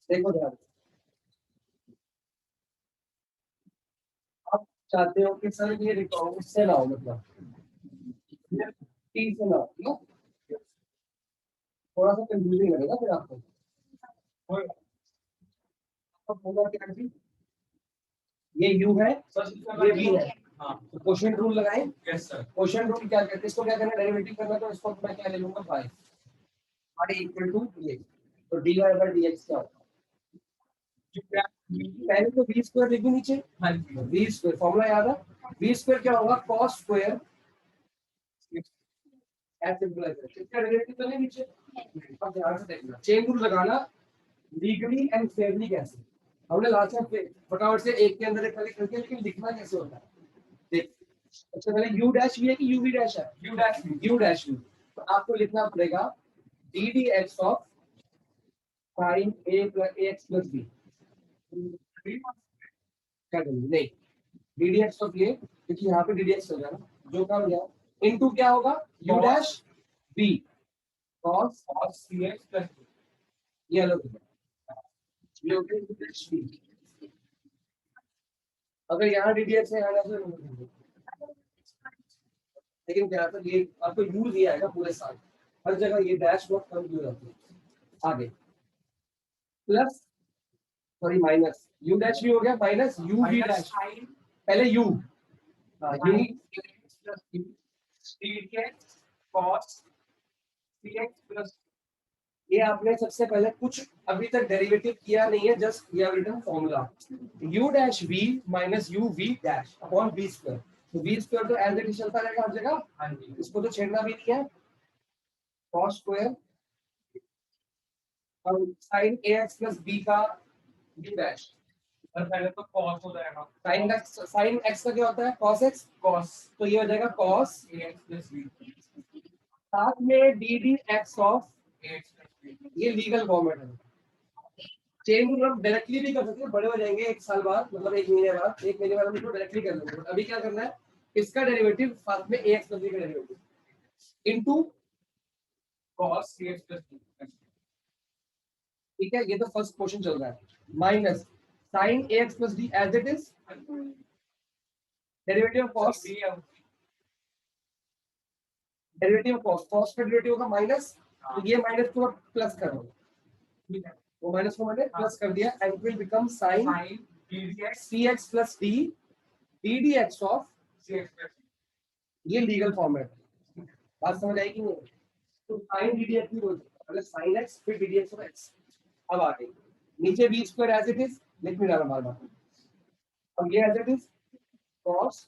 देखो ध्यान, आप चाहते हो कि सर ये रिकॉर्ड इससे ना हो, मतलब टी से ना हो, ठीक है? थोड़ा सा कंफ्यूजिंग लगेगा फिर आपको। होगा क्या जी, ये यू है, ये बी है, तो क्वेश्चन रूल लगाएं। Yes sir. क्वेश्चन रूल क्या कहते हैं, इसको क्या करना है, डेरिवेटिव करना है, तो इसको मैं क्या ले लूंगा, फाइव और इक्वल टू ये, तो dy बाय dx क्या होगा, पहले तो v स्क्वायर लिखो नीचे। हाँ जी, v स्क्वायर फॉर्मूला याद है, v स्क्वायर क्या होगा, cos स्क्वायर ऐसे बोला जाता है, इसका डेरिवेटिव तो नहीं नीचे। अब ध्यान से देखना, चेन रूल लगाना लीगली एंड फेयरली कैसे, हमने लास्ट में फटाफट से एक के अंदर एक करके करके, लेकिन लिखना कैसे होता है देख। सबसे पहले u डैश v है कि uv डैश है, u डैश v, तो आपको लिखना पड़ेगा D D X of sine A plus A X plus B, क्या करेंगे, नहीं डी डी एक्स ऑफ ये, क्योंकि यहाँ पे डी डी एक्स हो गया ना, जो का हो गया, इनटू क्या होगा, u डैश b cos सी एक्स प्लस, ये अलग हो गया, ये हो गया u डैश b। अगर यहाँ डी डी एक्स है, यहाँ से, लेकिन क्या था, ये आपको यूज दिया है ना पूरे साल, हर जगह ये डैश बहुत कम यूज होती है। आगे plus, sorry minus, you dash भी हो गया माइनस यू वी डैश, पहले यू, ये आपने सबसे पहले कुछ अभी तक डेरिवेटिव किया नहीं है, जस्ट ये written formula u dash v minus u v dash upon v square, तो v स्क्वायर तो एज इट इज चलता रहेगा हर जगह। हाँ जी, इसको तो छेड़ना भी नहीं है, cos स्क्वायर और sin ax प्लस b का v डैश, और पहले तो cos हो जाएगा, sin x का क्या होता है, cos x, cos, तो ये हो जाएगा cos ax प्लस b, साथ में डी डी एक्स ऑफ, ये लीगल फॉर्मेट है। चेन रूल हम डायरेक्टली भी कर सकते हैं, बड़े हो जाएंगे एक साल बाद, मतलब एक महीने बाद, एक महीने बाद हम इसको डायरेक्टली कर लेंगे, अभी क्या करना है, इसका डेरिवेटिव साथ में ax प्लस b का derivative into cos ax plus b, ठीक है, ये तो फर्स्ट क्वेश्चन चल रहा है, minus sin ax plus b as it is, derivative of cos, derivative of cos, cos का डेरिवेटिव होगा माइनस, तो ये माइनस को प्लस कर दो, ठीक है, वो माइनस को मैंने प्लस कर दिया, and it will become sin cx plus d D D X of cx plus, ये लीगल फॉर्मेट है, बात समझ आई कि नहीं, तो sin डी डी एक्स भी बोलते हैं, पहले sin x फिर D D X of x। अब आ गई नीचे v square as it is, लिख नहीं रहा बार बार, अब ये एज इट इज cos,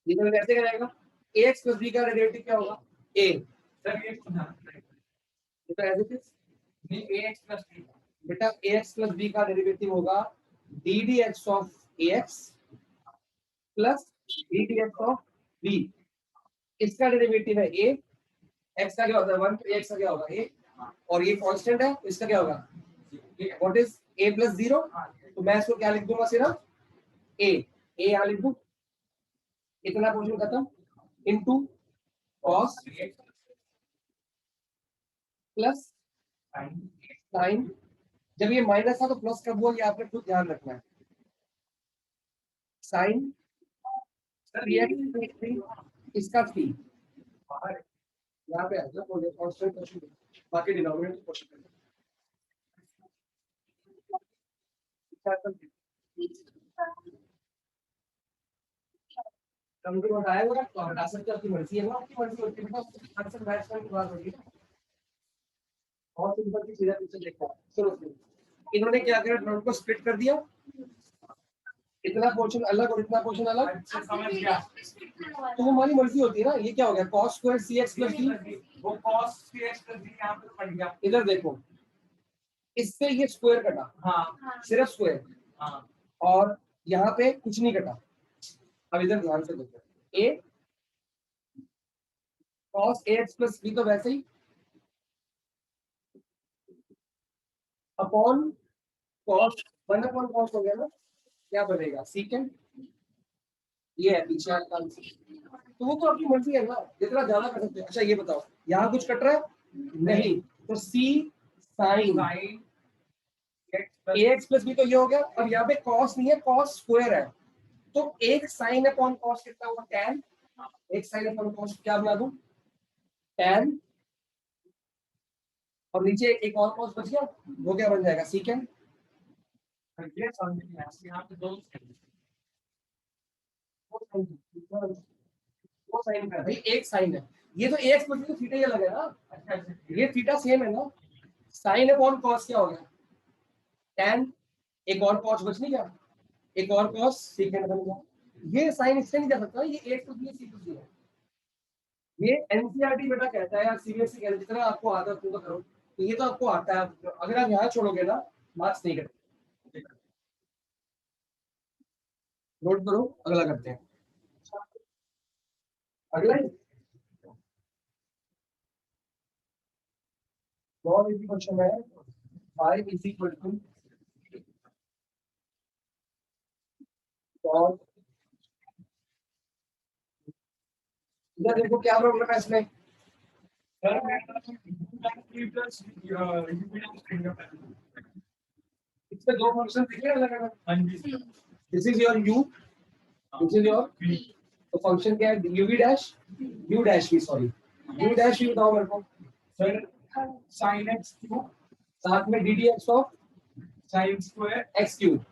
ये तो कैसे करेगा, ax प्लस b का डेरिवेटिव क्या होगा, a, सर ये तो एज इट इज, नहीं ax प्लस b, बेटा ax प्लस b का डेरिवेटिव होगा D D X of ax plus D D X of b, इसका डेरिवेटिव है a, x का क्या होता है 1, तो x का क्या होगा a, और ये कांस्टेंट है, इसका क्या होगा, व्हाट इज a प्लस 0, तो मैं इसको क्या लिख दूंगा, सिर्फ a, यहाँ लिख दूं, इतना पोर्शन खत्म, इनटू cos प्लस sin, जब ये माइनस था तो प्लस कब हुआ, ये आपने खुद ध्यान रखना है, sin इसका 3, यहाँ पे आ जाओ, कांस्टेंट क्वेश्चन, बाकी डिनोमिनेटर क्वेश्चन कमजोर बताया होगा तो हटा सकते हो, आपकी मर्जी है, वो आपकी मर्जी होती है, बेटा आंसर मैच करने की बात होगी ना, बहुत सिंपल सी चीज है, पीछे देखो सुनो, इन्होंने क्या किया, ड्रम को स्प्लिट कर दिया, इतना पोर्शन अलग और इतना पोर्शन अलग, समझ गया, तो वो हमारी मर्जी होती है ना, ये क्या हो गया, cos square cx plus d, वो cos cx प्लस d यहां पे पड़ गया, इधर देखो, इससे ये स्क्वायर कटा, हाँ सिर्फ स्क्वायर, हाँ, और यहाँ पे कुछ नहीं कटा, अब इधर ध्यान से देखो, a cos ax plus b तो वैसे ही अपॉन cos 1 अपॉन cos हो गया ना, क्या बनेगा सीकेंड, ये है पीछे वाला आंसर, तो वो तो आपकी मर्जी है ना, जितना ज्यादा कर सकते हैं। अच्छा ये बताओ, यहाँ कुछ कट रहा है नहीं, तो c sine ax plus B, तो ये हो गया। अब यहाँ पे कॉस नहीं है, कॉस स्क्वायर है, तो एक साइन अपॉन कॉस कितना हुआ, tan। एक साइन अपॉन कॉस क्या बना दूं, tan, और नीचे एक और कॉस बच गया, वो क्या बन जाएगा, सीकेंड। वो साइन का भाई एक साइन है, ये तो एक्स प्लस थीटा ही अलग है ना। अच्छा, ये थीटा सेम है ना। साइन अपॉन कॉस क्या हो गया, tan, एक और कॉस बच नहीं गया, एक और कॉस सीकेंड बन गया। ये साइन इससे नहीं जा सकता, ये एक plus B C plus B है। ये एनसीईआरटी बेटा कहता है, या सीबीएसई कहता है, जितना आपको आता है उतना करो, तो ये तो आपको आता है। अगर आप यहाँ छोड़ोगे ना, मार्क्स नहीं करेंगे। नोट करो, अगला करते हैं। अगला बहुत इजी क्वेश्चन है। फाइव इज इक्वल टू और इधर देखो क्या प्रॉब्लम है इसमें। इसमें दो फंक्शन दिखे अलग अलग। This is your U, this is your v। तो फंक्शन क्या है, U V dash, U dash V, sorry, U dash V बताओ मेरे को। सर साइन एक्स क्यूब, साथ में D D X of sine square X cube.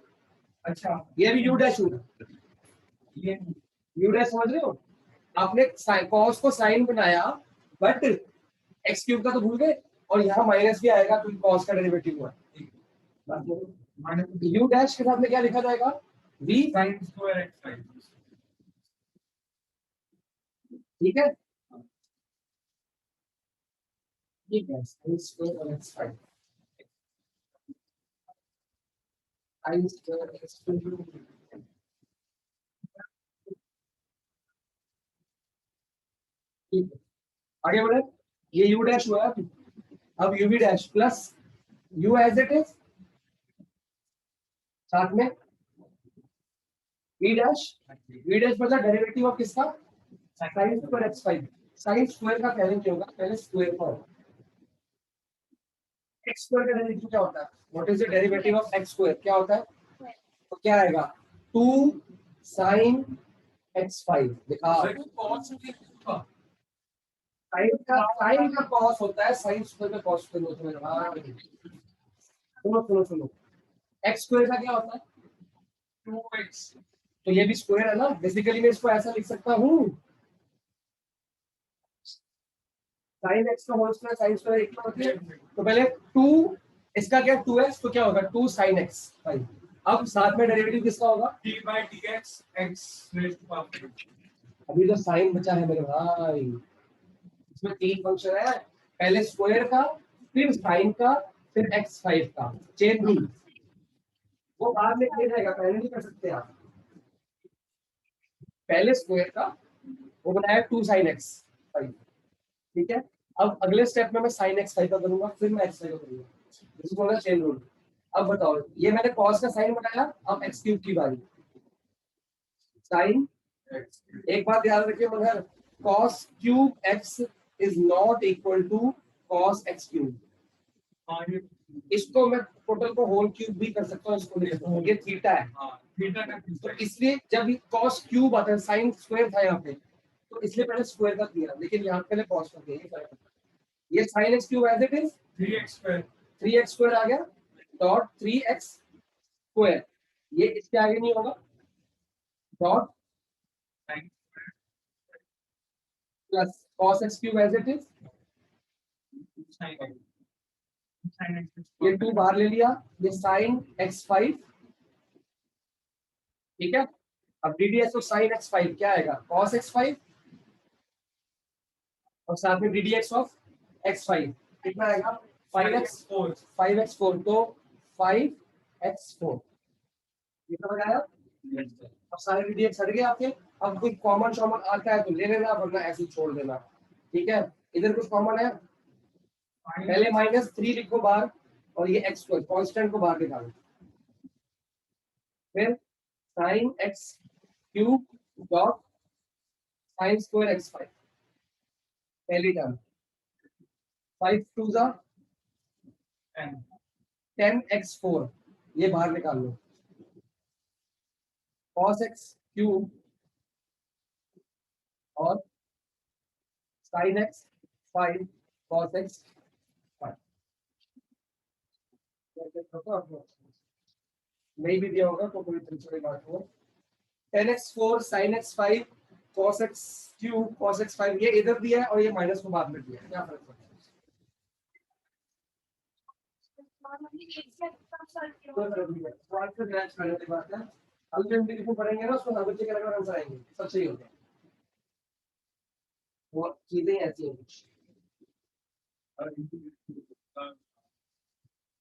अच्छा, ये भी यू डैश होगा, ये यू डैश समझ रहे हो। आपने कॉस को साइन बनाया, बट एक्स क्यूब का तो भूल गए, और यहाँ माइनस भी आएगा क्योंकि कॉस का डेरिवेटिव हुआ है। यू डैश के साथ में क्या लिखा जाएगा, वी साइन स्क्वायर एक्स। ठीक है, ठीक है, साइन स्क्वायर और X five, sine square X cube. ठीक है, आगे बढ़े। ये यू डैश हुआ, अब U V dash plus U as it is, साथ में वी डैश। वी डैश मतलब डेरिवेटिव ऑफ किसका, sine square X five. Sine square का पहले क्या होगा, पहले स्क्वायर का होगा। एक्स स्क्वायर का डेरिवेटिव क्या होता है, what is the derivative of x square, क्या होता है, तो क्या आएगा, टू साइन एक्स फाइव। दिखा, साइन का कॉस होता है, साइन स्क्वायर का कॉस स्क्वायर होता है। सुनो सुनो सुनो, एक्स स्क्वायर का क्या होता है, टू एक्स। तो ये भी स्क्वायर है ना, बेसिकली मैं इसको ऐसा लिख सकता हूँ, साइन एक्स का होल स्क्वायर, साइन स्क्वायर एक होती है। तो पहले टू, इसका क्या, टू एक्स, तो क्या होगा, टू साइन एक्स फाइव। अब साथ में डेरिवेटिव किसका होगा, D by D X X raise to power. अभी तो साइन बचा है मेरे भाई, इसमें तीन फंक्शन है, पहले स्क्वायर का, फिर साइन का, फिर एक्स फाइव का, चेन रूल। वो बाद में किया जाएगा, पहले नहीं कर सकते आप। पहले स्क्वायर का, वो बनाया टू साइन एक्स फाइव, ठीक है। अब अगले स्टेप में मैं साइन एक्स फाइव का करूंगा, फिर मैं एक्स फाइव का करूंगा, इसको बोला चेन रूल। अब बताओ, ये मैंने कॉस का साइन बनाया, अब एक्स क्यूब की बारी, साइन। एक बात याद रखिए मगर, cos cube X is not equal to cos X cube. इसको मैं टोटल को होल क्यूब भी कर सकता हूँ, इसको लिख सकता हूँ, ये थीटा है। थीटा का, तो इसलिए जब कॉस क्यूब आता है, साइन स्क्वायर था यहाँ पे, तो इसलिए पहले स्क्वायर का किया, लेकिन यहाँ पहले कॉस का किया। ये sine x cube as it is, three x square, three x square आ गया, डॉट थ्री एक्स स्क्वायर, ये इसके आगे नहीं होगा, dot plus cos X cube as it is, ये टू बाहर ले लिया, ये साइन एक्स फाइव, ठीक है। अब D D X of sine x five क्या आएगा, कॉस एक्स फाइव, और साथ में D D X of x five कितना आएगा, five x four, five x four, तो फाइव एक्स फोर, ये समझ आया। अब सारे डी डी एक्स हट गए आपके। अब कोई कॉमन शॉमन आता है तो ले लेना, वरना ऐसे ही छोड़ देना, ठीक है। इधर कुछ कॉमन है, पहले माइनस थ्री लिखो बाहर, और ये एक्स स्क्वायर कॉन्स्टेंट को बाहर निकालो, फिर sine x cube dot sign square X five, पहली टर्म, फाइव टू जा 10x4 ये बाहर निकाल लो, cos x क्यूब और sin x 5 cos x 5 नहीं भी दिया होगा तो कोई दूसरी बात हो। 10x4 sin x 5 cos x cube cos x 5 ये इधर दिया है और ये माइनस को बाद में दिया है, क्या फर्क पड़ता है? पढ़ेंगे ना उसको बच्चे के आंसर आएंगे, सब सही होते हैं, वो चीजें ऐसी हैं कुछ।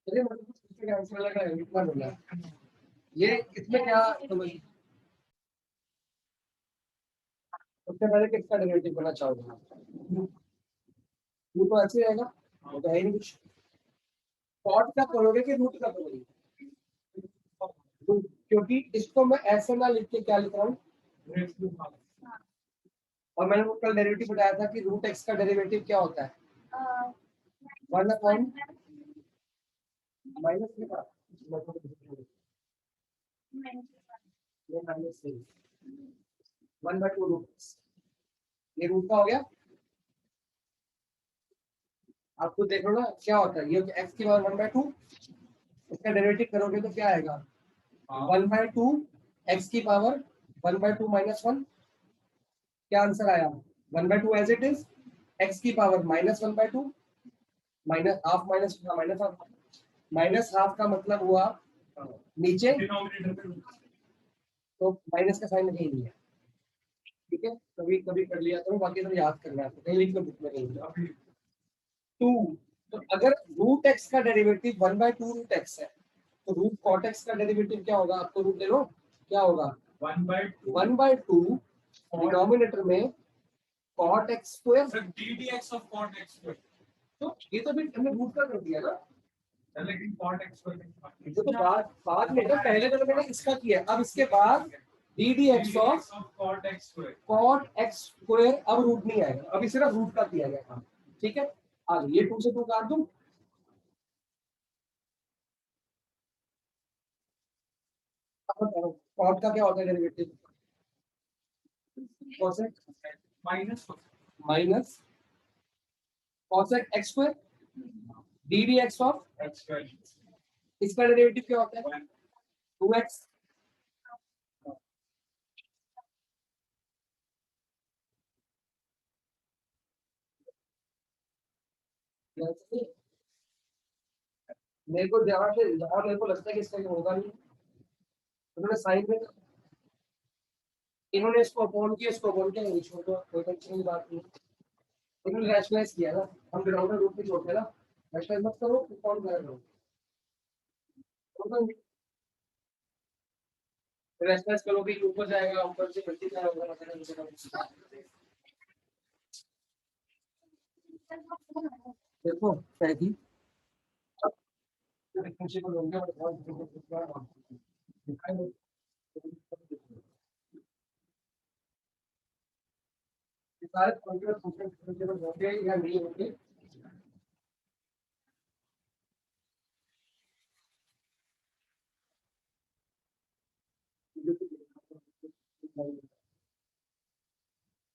चलिए मतलब आंसर लगा है इतना बोला ये इसमें क्या समझ, सबसे पहले किसका डेरिवेटिव करना चाहोगे? वो तो ऐसे रहेगा, वो तो है ही नहीं कुछ। कॉट का करोगे कि रूट का करोगे? क्योंकि इसको मैं ऐसे ना लिख के क्या लिख रहा हूँ, और मैंने वो कल डेरिवेटिव बताया था कि रूट एक्स का डेरिवेटिव क्या होता है, 1 माइनस के बाद माइनस 1/2 रूट, ये रूट का हो गया। आप खुद देख लो ना क्या होता है, ये एक्स की पावर 1/2, इसका डेरिवेटिव करोगे तो क्या आएगा, 1/2 एक्स की पावर 1/2 -1, क्या आंसर आया, 1/2 एज इट इज, एक्स की power -1/2 minus half minus half, minus half का मतलब हुआ नीचे, तो माइनस का साइन कहीं नहीं है, ठीक है, कभी कभी कर लिया तो बाकी सब याद करना है, कहीं लिख लो बुक में कहीं। टू, तो अगर रूट एक्स का डेरिवेटिव 1/2 रूट एक्स है तो रूट कॉट एक्स का डेरिवेटिव क्या होगा, आपको रूट ले लो, क्या होगा 1/2 डिनोमिनेटर में cot X square ddx of cot X square, तो ये तो भी हमने रूट का कर दिया ना, लेकिन कॉट एक्स स्क्वायर तो बाद में ना, पहले तो मैंने इसका किया, अब इसके बाद ddx of cot X square, अब रूट नहीं आएगा, अभी सिर्फ रूट का किया गया, ठीक है। आगे ये 2 से 2 काट दूं, कॉट का क्या होता है derivative, cosec minus minus cosec x square ddx of x square, इसका डेरिवेटिव क्या होता है 2x, मेरे को जहाँ से जहाँ मेरे को लगता है कि इसका ये होगा नहीं, उन्होंने साइन में, इन्होंने इसको अपॉन किया, इसको अपॉन किया, नहीं छोड़ो, कोई टेंशन की बात नहीं, इन्होंने रैशनलाइज किया ना, हम डिनोमिनेटर रूट में छोड़ते हैं ना, रैशनलाइज मत करो, कौन कर रहे हो, रैशनलाइज करोगे कि ऊपर जाएगा, ऊपर से मल्टीप्लाई होगा, मतलब देखो पहली डिफरेंशियल होंगे और बहुत दिखाई दो, सारे कंप्यूटर फंक्शन डिफरेंशियल होंगे या नहीं होंगे,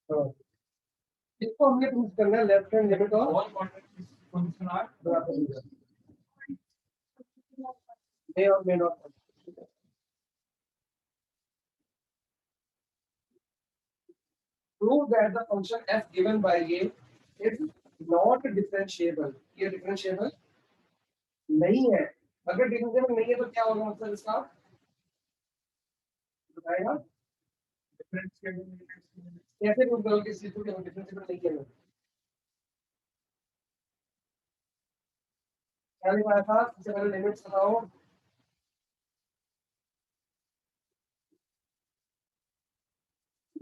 तो इसको हमने प्रूव करना है, लेफ्ट हैंड लिमिट और ऑल फंक्शन आर बराबर मे और may not, prove that the function f given by a is not differentiable, ये differentiable नहीं है, अगर differentiable नहीं है तो क्या होगा, मतलब इसका बताएगा, कैसे प्रूव करोगे इस चीज को कि differentiable नहीं है, क्या लिखा था, सबसे पहले लिमिट्स बताओ,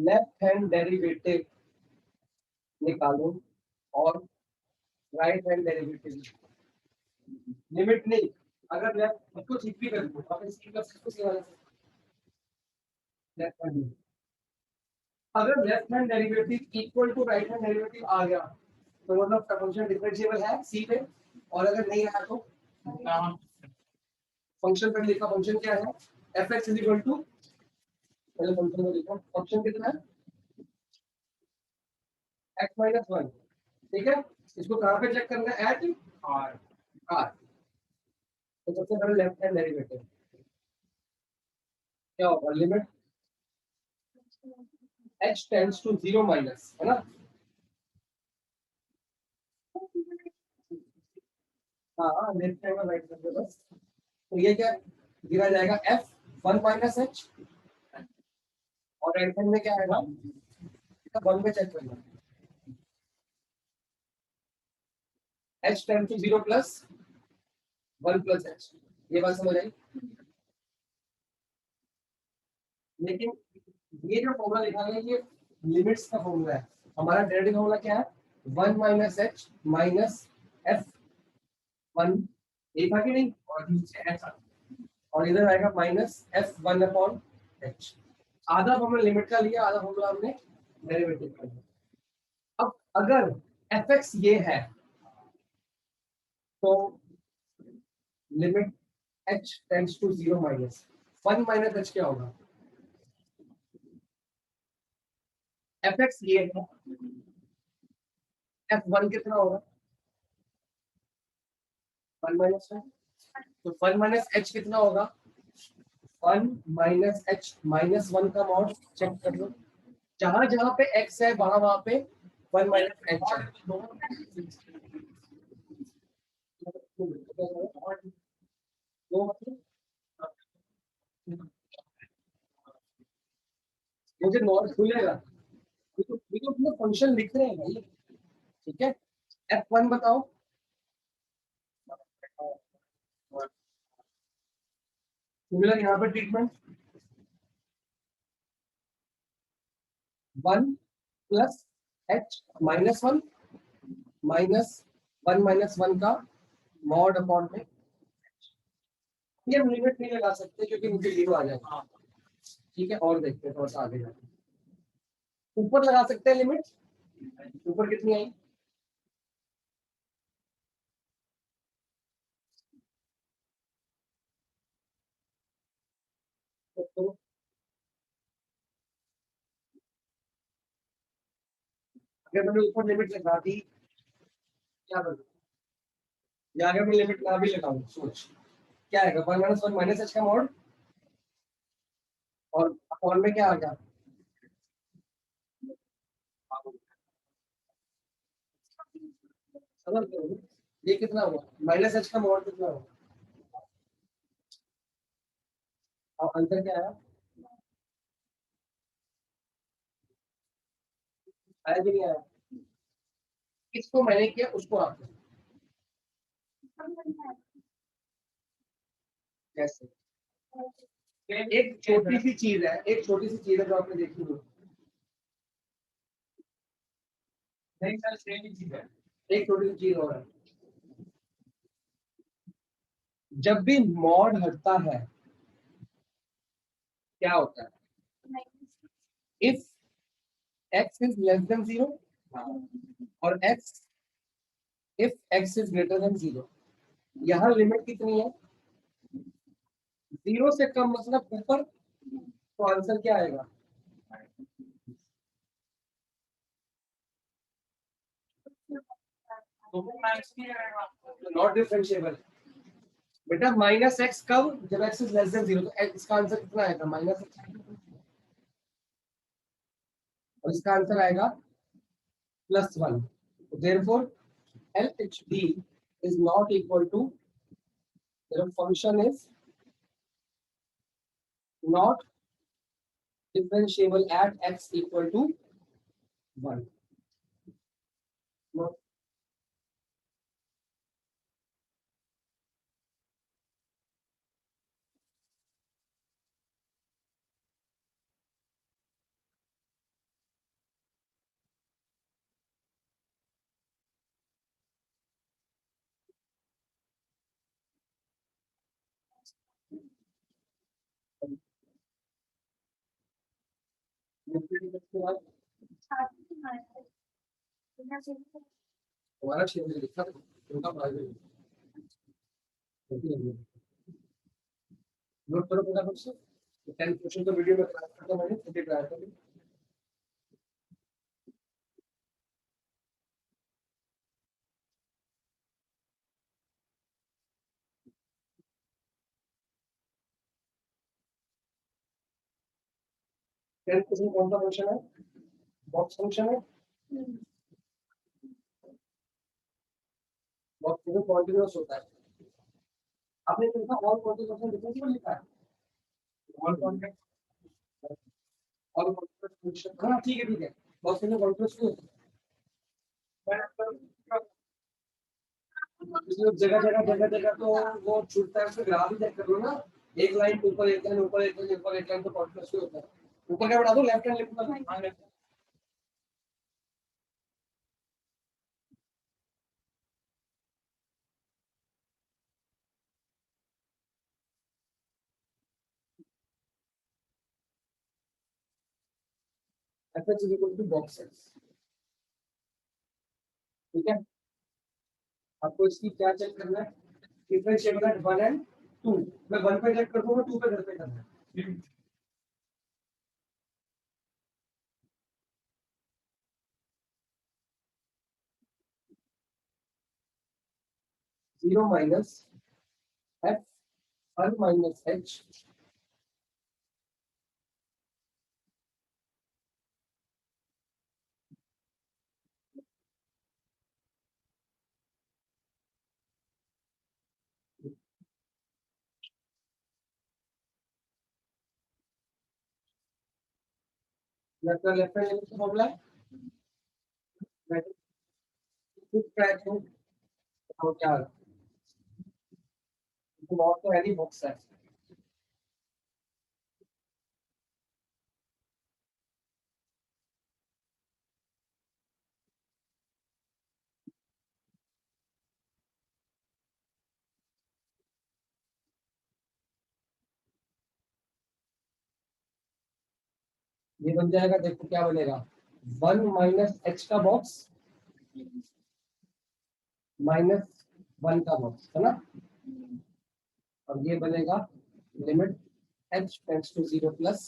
लेफ्ट हैंड डेरिवेटिव निकालो और राइट हैंड डेरिवेटिव, लिमिट नहीं, अगर लेफ्ट इसको ठीक भी कर दो, आप इसकी प्लस इसको सीधा लेफ्ट हैंड, अगर left hand derivative equal to right hand derivative आ गया तो मतलब फंक्शन डिफरेंशिएबल है सी पे, और अगर नहीं आया तो फंक्शन पर लिखा, फंक्शन क्या है, F X is equal to, पहले फंक्शन में लिखा, फंक्शन कितना है, एक्स माइनस वन, ठीक है। इसको कहाँ पे चेक करना है, एट आर, आर। तो सबसे पहले लेफ्ट हैंड डेरिवेटिव क्या होगा, limit H tends to zero minus, है ना। हाँ लेफ्ट हैंड और राइट हैंड बस। तो ये क्या गिरा जाएगा, एफ वन माइनस एच, और राइट हैंड में क्या आएगा, वन पे चेक करना, H tend to zero plus one plus H. ये बात समझ आई। लेकिन ये जो फॉर्मूला लिखा गया ये लिमिट्स का फॉर्मूला है, हमारा डेरिवेटिव फॉर्मूला क्या है, one minus H minus F one, एक था कि नहीं, और नीचे एच, और इधर आएगा minus F one upon H. आधा फॉर्मूला लिमिट का लिया, आधा फॉर्मूला हमने डेरिवेटिव का लिया। अब अगर एफ एक्स ये है तो limit H tends to zero minus one minus H क्या होगा, एफ एक्स ये है, एफ वन कितना होगा, वन माइनस वन, तो वन माइनस एच कितना होगा, one minus H minus one का मॉड चेक कर लो, जहां जहां पे एक्स है वहां वहां पे वन माइनस एच है। मुझे नॉट खुलेगा, अपना फंक्शन लिख रहे हैं भाई, ठीक है। एफ वन बताओ, सिमिलर यहाँ पे treatment, one plus H minus minus one का मॉड अपॉन में, ये हम लिमिट नहीं लगा सकते क्योंकि मुझे जीरो आ जाएगा, ठीक है। और देखते हैं थोड़ा सा आगे जाके, ऊपर लगा सकते हैं लिमिट, ऊपर कितनी आई, तो अगर मैंने ऊपर लिमिट लगा दी क्या करूँ, या अगर मैं लिमिट ना भी लगाऊं, सोच क्या आएगा, one minus one minus H का मॉड, और अपॉन में क्या आ गया, समझ रहे हो? ये कितना हुआ, माइनस एच का मॉड कितना हुआ, और आंसर क्या आया, आया कि नहीं आया, किसको मैंने किया उसको आपने, कैसे, एक छोटी सी चीज है, एक छोटी सी चीज है जो आपने देखी हो, नहीं सर सेम ही चीज है, एक छोटी सी चीज और है, जब भी मॉड हटता है क्या होता है, if x is less than zero, और x if x is greater than zero, यहाँ लिमिट कितनी है, जीरो से कम मतलब ऊपर, तो आंसर क्या आएगा, नॉट डिफरेंशिएबल, बेटा माइनस एक्स कब, जब x is less than zero, तो इसका आंसर कितना आएगा, माइनस एक्स, और इसका आंसर आएगा plus one, therefore L H D is not equal to, function is not differentiable at x equal to 1. No. हमारा क्षेत्र लिखा था उनका प्राइवेट नोट करो पूरा क्वेश्चन। 10 क्वेश्चन तो वीडियो में क्लास करता हूं, मैंने खुद ही ट्राई करो। 10 क्वेश्चन कौन सा फंक्शन है? बॉक्स फंक्शन है। बॉक्स फंक्शन कॉन्टिन्यूअस होता है। आपने देखा ऑल कॉन्टिन्यूअस डिफरेंस में लिखा है। All continuous, all continuous function, हाँ ठीक है ठीक है। बॉक्स फंक्शन कॉन्टिन्यूअस क्यों होता है? इसलिए जगह जगह तो वो छूटता है, उसमें ग्राफ ही चेक कर लो ना। एक लाइन ऊपर, एक लाइन ऊपर, एक लाइन ऊपर, एक लाइन तो कॉन्टिन्यूअस क्यों होता है? ऊपर क्या बढ़ा दो, लेफ्ट हैंड लिखना। हाँ left. F H is equal to box size. ठीक है। आपको इसकी क्या चेक करना है? Differentiable 1 and 2। मैं 1 पे चेक कर दूंगा, 2 पे घर पे करना है। 0 minus F 1 minus H. Left hand limit formula है। मैं खुद ट्राई करूं तो क्या है? तो बहुत तो है नहीं, बॉक्स है। ये बन जाएगा, देखो क्या बनेगा। 1 माइनस एच का बॉक्स माइनस 1 का बॉक्स है ना। और ये बनेगा limit H tends to 0 plus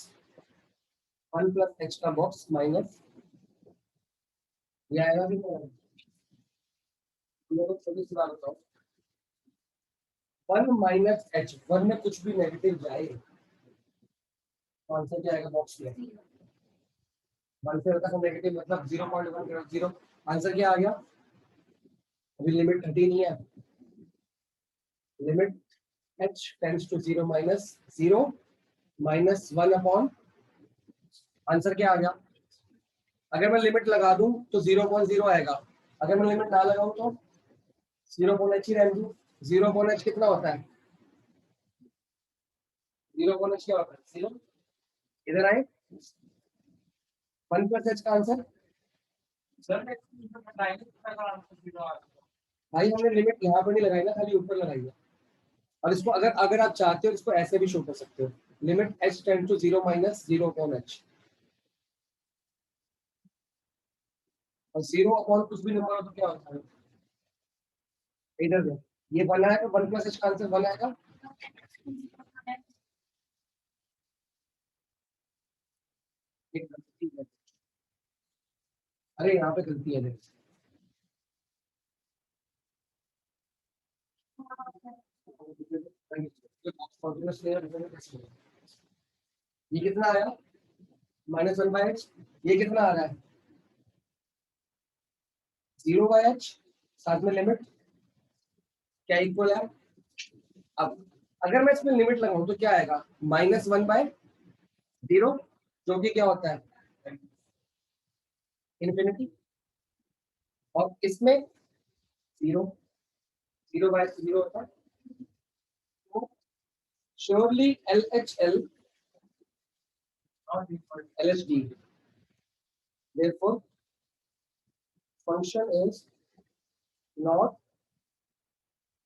1 plus H का बॉक्स माइनस, ये आएगा भी तो। लोग छोटी सी बात बताओ, 1 माइनस एच, 1 में कुछ भी नेगेटिव जाए तो आंसर क्या आएगा बॉक्स में? 1 से तक नेगेटिव मतलब 0.1 0। आंसर क्या आ गया? अभी लिमिट 30 नहीं है। Limit h tends to 0 minus 0 minus 1 upon, answer क्या आ गया? अगर मैं लिमिट लगा दूं तो 0.0 आएगा। अगर मैं लिमिट ना लगाऊं तो 0.h ही रहने दूं। 0.h कितना होता है? 0.h क्या होता है? 0। इधर आए, 1 प्लस h का आंसर। सर भाई हमने लिमिट यहाँ पर नहीं लगाई ना, खाली ऊपर लगाई है। और इसको अगर अगर आप चाहते हो इसको ऐसे भी शो कर सकते हो। Limit h tend to 0 minus 0 upon h। और 0 अपॉन कुछ भी नंबर हो तो क्या होता है? इधर दे। ये 1 आएगा, 1 प्लस h का आंसर 1 आएगा। एक गलती है। अरे यहाँ पे गलती है देख। ये कितना आया? -1/h। ये कितना आ रहा है? 0/h। साथ में लिमिट क्या इक्वल है? अब अगर मैं इसमें लिमिट लगाऊं तो क्या आएगा? -1/0, जो कि क्या होता है? इन्फिनिटी। और इसमें 0, 0/0 होता है। तो surely L H L L H D, therefore function is not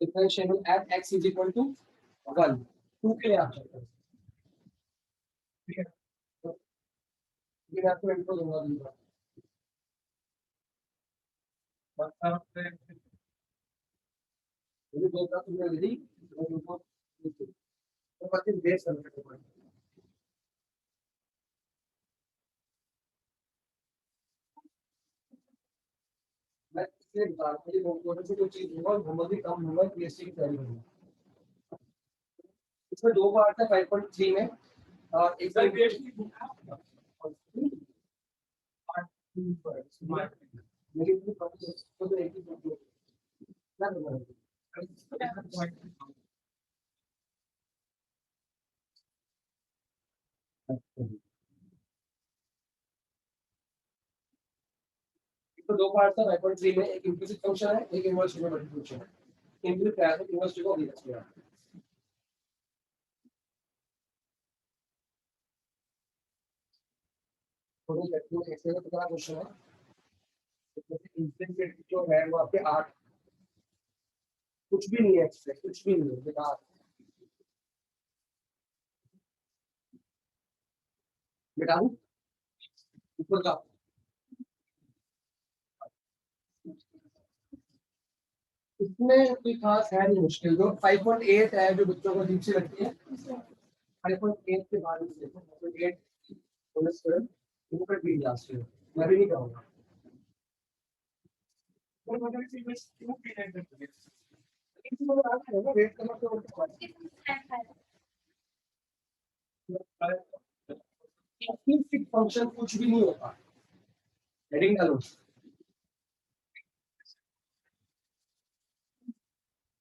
differentiable at x is equal to 1। 2 के लिए आप चेक करें। ठीक है, तो ये मैं आपको इंट्रो दूंगा। ये दो का तुमने ले ली तो बाकी बेस करने के बाद मैं इसलिए बता रहा हूँ ये होमोलॉजी से कोई चीज होगा होमोलॉजी कम होगा पीएचडी की तैयारी होगी इसमें दो पार्ट है 5.3 में और एक सर पीएचडी लेकिन तो एक ही क्या करना है तो दो पार्ट था 5.3 में एक इम्प्लिसिट फंक्शन है एक इनवर्स ट्रिग्नोमेट्रिक फंक्शन है इम्प्लिसिट क्या है इनवर्स ट्रिग्नो अभी तक है तो ये एक्स का कितना क्वेश्चन है तो इम्प्लिसिट जो है वो आपके 8 कुछ भी नहीं है एक्स से कुछ भी नहीं है बेकार बेटा ऊपर का इसमें कोई खास है नहीं मुश्किल जो 5.8 है जो बच्चों को अजीब सी लगती है 5.8 के बाद में देखो 5.8 बोनस स्क्वायर ऊपर भी लास्ट ईयर मैं भी नहीं कहूंगा और मतलब इसी में क्यों भी नहीं करते लेकिन वो आता है ना वेट करना तो इम्प्लिसिट फंक्शन कुछ भी नहीं होता हेडिंग डालो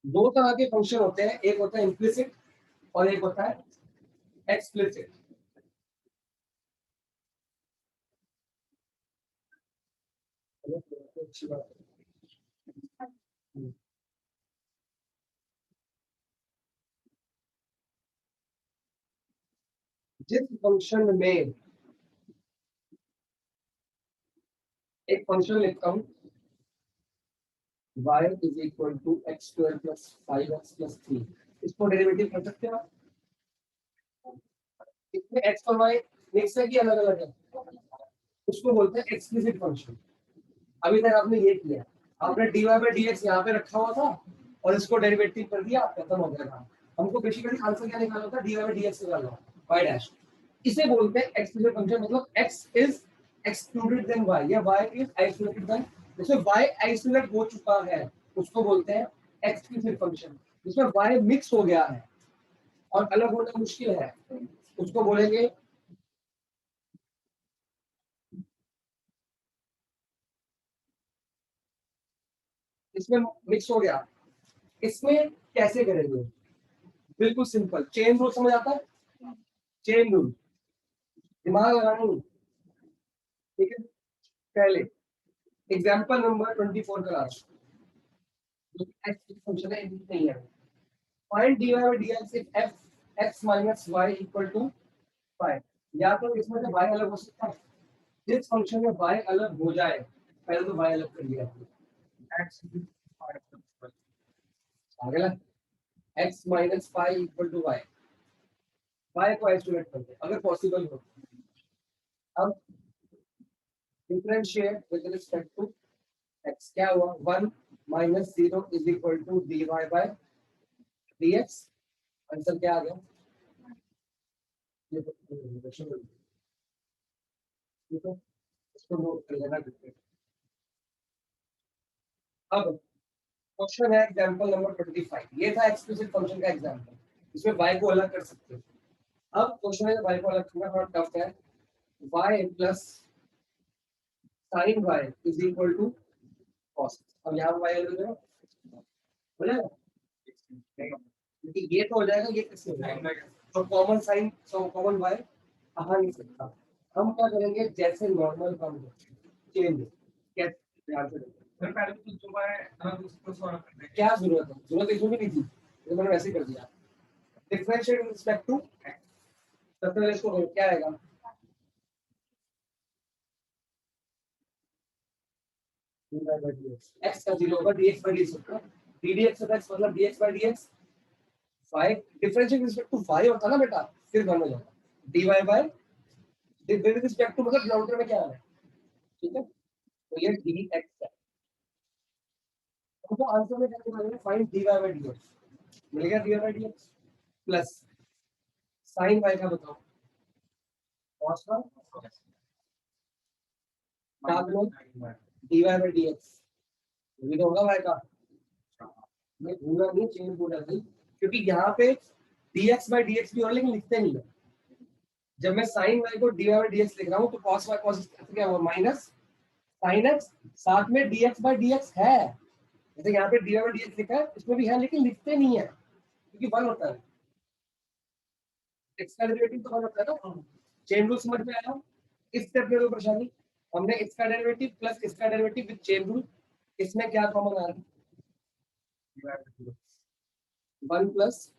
दो तरह के फंक्शन होते हैं एक होता है इम्प्लिसिट और एक होता है एक्सप्लिसिट अच्छी बात है जिस फंक्शन में एक फंक्शन लिखता हूँ y is equal to X square plus 5x+3 इसको डेरिवेटिव कर सकते हैं आप इसमें x और y मिक्स है कि अलग अलग है उसको बोलते हैं एक्सप्लिसिट फंक्शन अभी तक आपने ये किया आपने dy बाई dx यहाँ पे रखा हुआ था और इसको डेरिवेटिव कर दिया खत्म हो गया काम हमको बेसिकली आंसर क्या निकालना था dy बाई dx निकालना y डैश इसे बोलते हैं एक्सप्लिसिट फंक्शन मतलब x is excluded then y या y इज आइसोलेटेड देन जिसमें y आइसोलेट हो चुका है उसको बोलते हैं एक्सप्लिसिट फंक्शन जिसमें y मिक्स हो गया है और अलग होना मुश्किल है उसको बोलेंगे इसमें मिक्स हो गया इसमें कैसे करेंगे बिल्कुल सिंपल चेन रूल समझ आता है चेन रूल दिमाग लगाना नहीं ठीक है पहले एग्जांपल नंबर 24 का लास्ट जो एक्स फंक्शन है नहीं है find dy by dx if f x minus y equal to 5 या तो इसमें से y अलग हो सकता है जिस फंक्शन में y अलग हो जाए पहले तो y अलग कर लिया x आगे ला x minus 5 equal to y y को आइसोलेट करते हैं अगर पॉसिबल हो अब differentiate with respect to x क्या हुआ 1 minus 0 is equal to dy by dx answer क्या आ गया ये तो इसको नोट कर लेना डिफरेंट अब क्वेश्चन है एग्जांपल नंबर 25 ये था एक्सप्लिसिट फंक्शन का एग्जांपल इसमें y को अलग कर सकते हैं अब क्वेश्चन है y को अलग करना थोड़ा टफ है y plus sin y is equal to cos अब यहाँ y अलग है हो जाएगा क्योंकि ये तो हो जाएगा ये किससे हो जाएगा तो common sine so common y आ नहीं सकता हम क्या करेंगे जैसे नॉर्मल काम चेंज कैसे ध्यान से देखो फिर पहले तो जो है हम उसको सॉल्व करते हैं क्या जरूरत इसमें भी नहीं थी तो मैंने वैसे ही कर दिया डिफरेंशिएट विद रिस्पेक्ट टू सबसे पहले इसको क्या आएगा x का 0 होगा dx by dx होगा ddx होगा x मतलब dx by dx 5 differentiate with respect to y होता ना बेटा फिर बन जाएगा dy by with respect to मतलब डिनोमिनेटर में क्या आना है ठीक है तो ये dx है तो आंसर में क्या निकालेंगे, फाइंड dy बाय dx, मिल गया dy by dx plus sin y का बताओ cos का, साथ में dy बाय dx ये तो होगा y का, मैं भूला नहीं, चेंज बोला नहीं, क्योंकि यहाँ पे dx बाय dx भी हो लेकिन लिखते नहीं है। जब मैं sin y को dy बाय dx लिख रहा हूँ तो cos y cos क्या हुआ माइनस sin x, साथ में dx बाय dx है, जैसे यहाँ पे dy बाय dx लिखा है इसमें भी है लेकिन लिखते नहीं है क्योंकि वन होता है, x का डेरिवेटिव तो वन होता है ना। चेन रूल समझ में आया, इस स्टेप में कोई परेशानी, हमने इसका डेरिवेटिव प्लस इसका डेरिवेटिव विद चेन रूल, इसमें क्या कॉमन आ रहा है, वन प्लस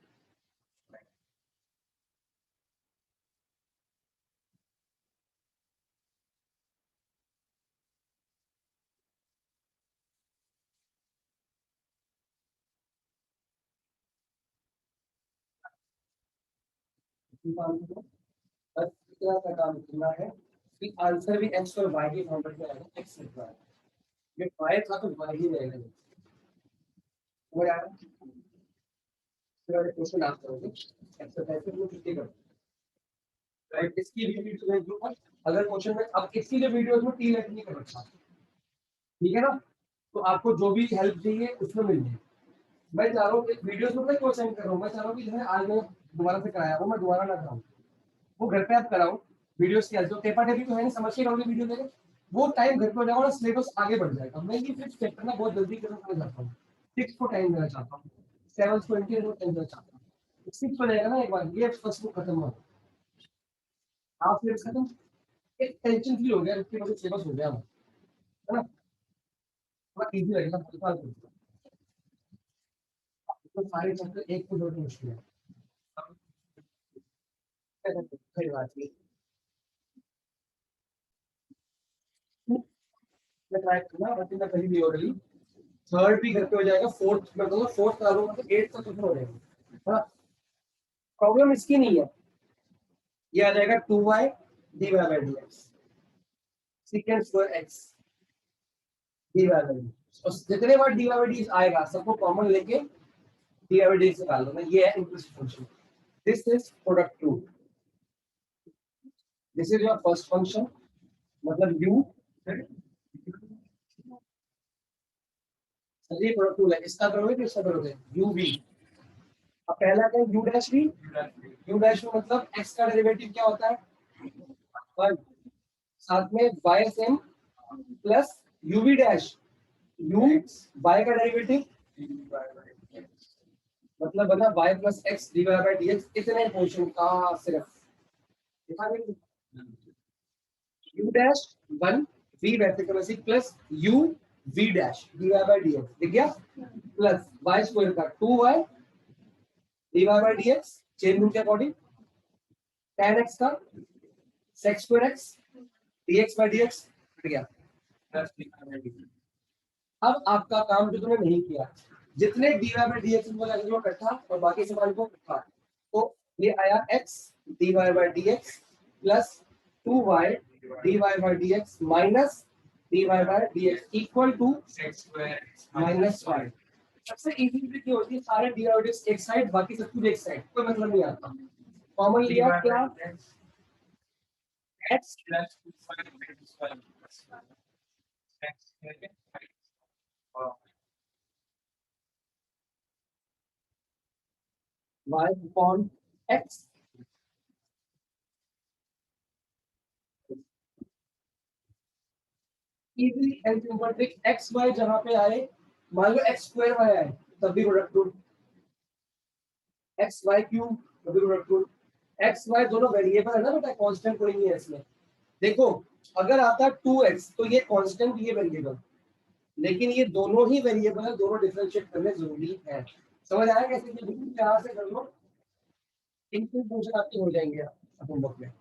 बस इतना सा काम करना है कि आंसर भी x और y के फॉर्मेट में आएगा, x लिखना है, ये y था तो y ही रहेगा, समझ आया। फिर वाले क्वेश्चन आप करोगे एक्सरसाइज में कितने करो, राइट, इसकी भी वीडियो भेज दूंगा, अगर क्वेश्चन में अब इसकी जो वीडियो है वो टी लेट नहीं कर रखा, ठीक है ना, तो आपको जो भी हेल्प चाहिए उसमें मिल जाएगी। मैं चाह रहा हूँ वीडियोस में कोई सेंड कर रहा हूँ, मैं चाह रहा हूँ कि जो है आज मैं दोबारा से कराया हूँ, मैं दोबारा ना कराऊँ, वो घर पे आप कराओ, वीडियोस की जो टेपा टेपी तो है नहीं, समझ के करोगे वीडियो देखे, वो टाइम घर पे हो जाएगा और सिलेबस आगे बढ़ जाएगा। मैं ये फिफ्थ चैप्टर ना बहुत जल्दी करना चाहता हूँ, सिक्स को टाइम देना चाहता हूँ, सेवन को टाइम देना चाहता हूँ, सिक्स हो जाएगा ना एक बार, ये फर्स्ट बुक खत्म हो, आप सिलेबस खत्म, एक टेंशन फ्री हो गया, इसके बाद सिलेबस हो गया है ना, थोड़ा इजी लगेगा, तो सारे चैप्टर एक को जोड़ना मुश्किल है, सही बात है। मैं ट्राई करना, बाकी मैं कहीं भी हो रही, थर्ड भी घर पे हो जाएगा, फोर्थ मैं कहूँगा फोर्थ करा लूंगा तो एट तक खत्म हो जाएगा, हाँ, प्रॉब्लम इसकी नहीं है, ये आ जाएगा 2y dy by dx second square x dy by dx, और जितने बार dy बाय dx आएगा सबको कॉमन लेके dy बाय dx निकाल लो ना, ये है implicit function, this is product 2, this is your first function, मतलब u, चलिए प्रोडक्ट 2 है, इसका करोगे तो इसका करोगे u v, अब पहला क्या u dash v, u dash मतलब x का डेरिवेटिव क्या होता है 1, साथ में y same plus uv dash u y का डेरिवेटिव मतलब बना y plus x d y by D x, इतने पोर्शन का सिर्फ लिखा गया, u डैश 1 v वैसे का वैसे plus u v dash d y by D x, दिख गया, प्लस y स्क्वायर का 2y d y by D x, chain rule के अकॉर्डिंग tan x का sec square x dx by dx हट गया, अब आपका काम जो तुमने नहीं किया, जितने dy बाई dx को लगा लो इकट्ठा और बाकी समान को इकट्ठा, तो ये आया x dy by dx plus 2y dy by dx minus dy by dx equal to minus 5। सबसे इजी ट्रिक ये होती है, सारे dy बाई dx एक साइड बाकी सब कुछ एक साइड, कोई मतलब नहीं आता, कॉमन लिया क्या x plus 2 y upon x, easily and simple trick, x y जहां पे आए, मान लो x स्क्वायर y आए तब भी product rule, x y cube तब भी प्रोडक्ट रूल, x y दोनों वेरिएबल है ना बेटा, कांस्टेंट कोई नहीं है इसमें, देखो अगर आता 2x तो ये कांस्टेंट ये वेरिएबल, लेकिन ये दोनों ही वेरिएबल है, दोनों डिफरेंशिएट करने जरूरी है, समझ आया कैसे, बिल्कुल प्यार से कर लो, इनके फंक्शन आपके हो जाएंगे होमवर्क में।